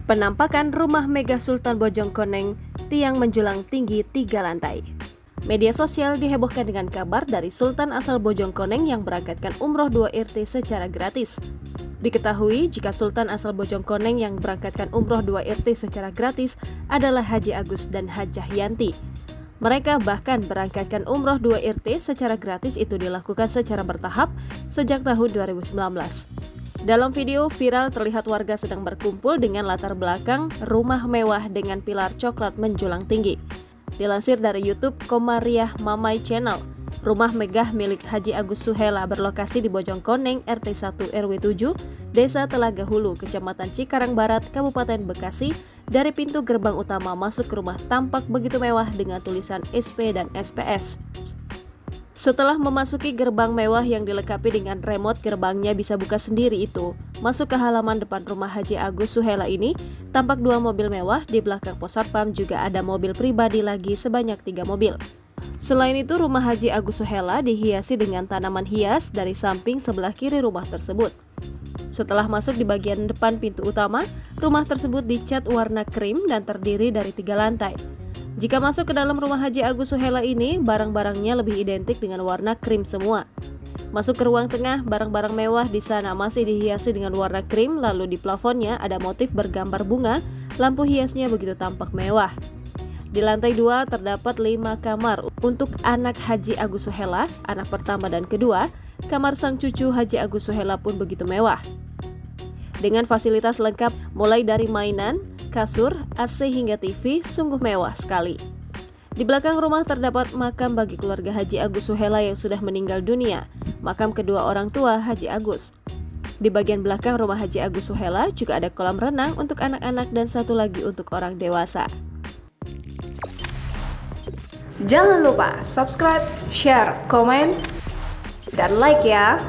Penampakan rumah megah Sultan Bojongkoneng, tiang menjulang tinggi 3 lantai. Media sosial dihebohkan dengan kabar dari Sultan asal Bojongkoneng yang berangkatkan umroh 2 RT secara gratis. Diketahui jika Sultan asal Bojongkoneng yang berangkatkan umroh 2 RT secara gratis adalah Haji Agus dan Hajah Yanti. Mereka bahkan berangkatkan umroh 2 RT secara gratis itu dilakukan secara bertahap sejak tahun 2019. Dalam video viral terlihat warga sedang berkumpul dengan latar belakang rumah mewah dengan pilar coklat menjulang tinggi. Dilansir dari YouTube Komariah Mamai Channel, rumah megah milik Haji Agus Suhela berlokasi di Bojongkoneng RT 1 RW 7, Desa Telaga Hulu, Kecamatan Cikarang Barat, Kabupaten Bekasi. Dari pintu gerbang utama masuk ke rumah tampak begitu mewah dengan tulisan SP dan SPS. Setelah memasuki gerbang mewah yang dilengkapi dengan remote gerbangnya bisa buka sendiri itu, masuk ke halaman depan rumah Haji Agus Suhela ini, tampak 2 mobil mewah, di belakang pos satpam juga ada mobil pribadi lagi sebanyak 3 mobil. Selain itu, rumah Haji Agus Suhela dihiasi dengan tanaman hias dari samping sebelah kiri rumah tersebut. Setelah masuk di bagian depan pintu utama, rumah tersebut dicat warna krim dan terdiri dari 3 lantai. Jika masuk ke dalam rumah Haji Agus Suhela ini, barang-barangnya lebih identik dengan warna krim semua. Masuk ke ruang tengah, barang-barang mewah di sana masih dihiasi dengan warna krim, lalu di plafonnya ada motif bergambar bunga, lampu hiasnya begitu tampak mewah. Di lantai 2 terdapat 5 kamar untuk anak Haji Agus Suhela, anak pertama dan kedua. Kamar sang cucu Haji Agus Suhela pun begitu mewah. Dengan fasilitas lengkap mulai dari mainan, kasur, AC hingga TV, sungguh mewah sekali. Di belakang rumah terdapat makam bagi keluarga Haji Agus Suhela yang sudah meninggal dunia, makam kedua orang tua Haji Agus. Di bagian belakang rumah Haji Agus Suhela juga ada kolam renang untuk anak-anak dan satu lagi untuk orang dewasa. Jangan lupa subscribe, share, komen, dan like ya.